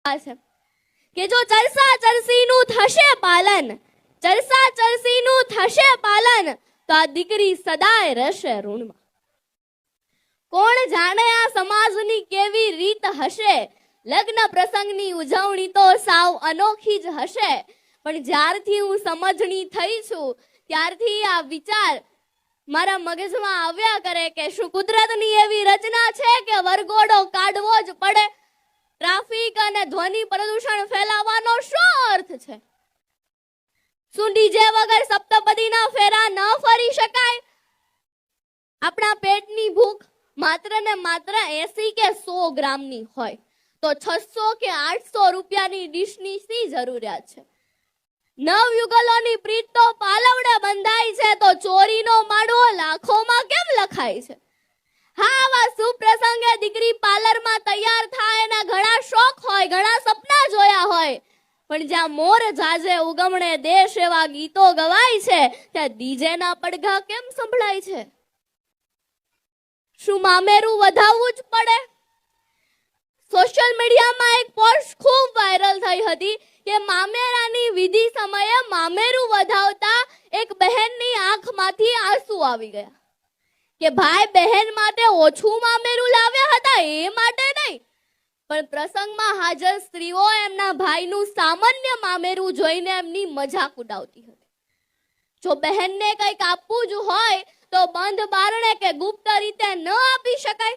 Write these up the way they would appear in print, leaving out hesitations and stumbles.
છે કે જો ચરસા ચરસીનું થશે પાલન, ચરસા ચરસીનું થશે પાલન, તો આ દીકરી સદાય રહેશે ઋણમાં. કોણ જાણે આ સમાજની કેવી રીત હશે, લગ્ન પ્રસંગની ઉજવણી તો સાવ અનોખી જ હશે. પણ જ્યારથી હું સમજણી થઈ છું ત્યારથી આ વિચાર મારા મગજમાં આવ્યા કરે કે શું કુદરતની એવી રચના છે કે વરઘોડો કાઢવો જ પડે? ટ્રાફિક અને ધ્વનિ પ્રદૂષણ ફેલાવવાનો શું અર્થ છે? શું ડીજે વગર સપ્તપદીના ફેરા ન ફરી શકાય? આપણા પેટની ભૂખ માત્ર ને માત્ર 80 કે 100 ગ્રામની હોય તો 600 કે 800 રૂપિયાની ડીશની શી જરૂરિયાત છે? નવયુગલોની પ્રીત તો પાલવડે બંધાય છે તો ચોરીનો માંડવો લાખોમાં કેમ લખાય છે? હા, આવા સુપ્રસંગે દીકરી પાર્લરમાં તૈયાર થાય એના ઘણા શોખ હોય, ઘણા સપના જોયા હોય, પણ જ્યાં મોર જાજે ઉગમણે દેશ એવા ગીતો ગવાય છે ત્યાં ડીજેના પડઘા કેમ સંભળાય છે? શું મામેરું વધાવવું જ પડે? સોશિયલ મીડિયામાં એક પોસ્ટ ખૂબ વાયરલ થઈ હતી કે મામેરાની વિધિ સમયે મામેરું વધાવતા એક બહેનની આંખમાંથી આંસુ આવી ગયા કે ભાઈ બહેન માટે ઓછું મામેરું લાવ્યા હતા એ માટે નહીં, પણ પ્રસંગમાં હાજર સ્ત્રીઓ એમના ભાઈનું સામાન્ય મામેરું જોઈને એમની મજાક ઉડાવતી હતી. જો બહેનને કંઈક આપવું જ હોય તો બંધ બારણે કે ગુપ્ત રીતે ન આપી શકાય?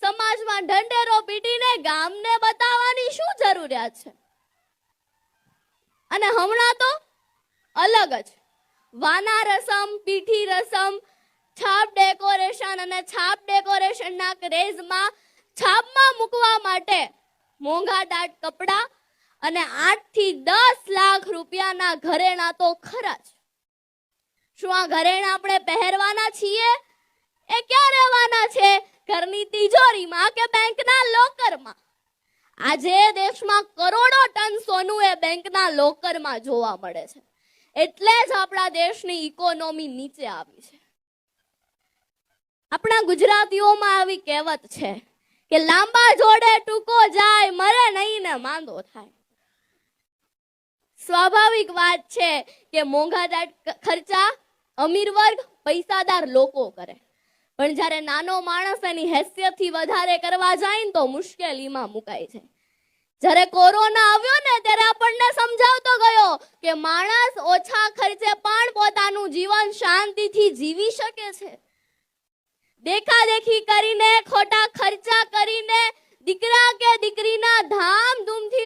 સમાજમાં ઢંઢેરો પીટીને ગામને બતાવવાની શું જરૂરિયાત છે? અને હમણાં તો અલગ જ વાના રસમ, પીઠી રસમ, છાપ ડેકોરેશન અને છાપ ડેકોરેશનના ક્રેઝમાં છાપમાં મૂકવા માટે મોંઘાદાટ કપડાં અને 8 થી 10 લાખ રૂપિયાના ઘરેણા તો ખરા જ. શું આ ઘરેણા આપણે પહેરવાના છીએ? એ ક્યાં રહેવાના છે? ઘરની તિજોરીમાં કે બેંકના લોકરમાં? આજે દેશમાં કરોડો ટન સોનું એ બેંકના લોકરમાં જોવા મળે છે. એટલે જ આપણા દેશની ઇકોનોમી નીચે આવી છે. આપણા ગુજરાતીઓમાં આવી કહેવત છે કે લાંબા જોડે ટૂંકો જાય, મરે નહીં ને માંદો થાય. સ્વાભાવિક વાત છે કે મોંઘાદાટ ખર્ચા અમીર વર્ગ, પૈસાદાર લોકો કરે, પણ જ્યારે નાનો માણસ એની હેસિયતથી વધારે કરવા જાય ને તો મુશ્કેલીમાં મુકાય છે. જ્યારે કોરોના આવ્યો ને ત્યારે આપણને સમજાવતો ગયો કે માણસ ઓછા ખર્ચે પણ પોતાનું જીવન શાંતિથી જીવી શકે છે. દેખાદેખી કરીને, ખોટા ખર્ચા કરીને દીકરા કે દીકરીના ધામધૂમથી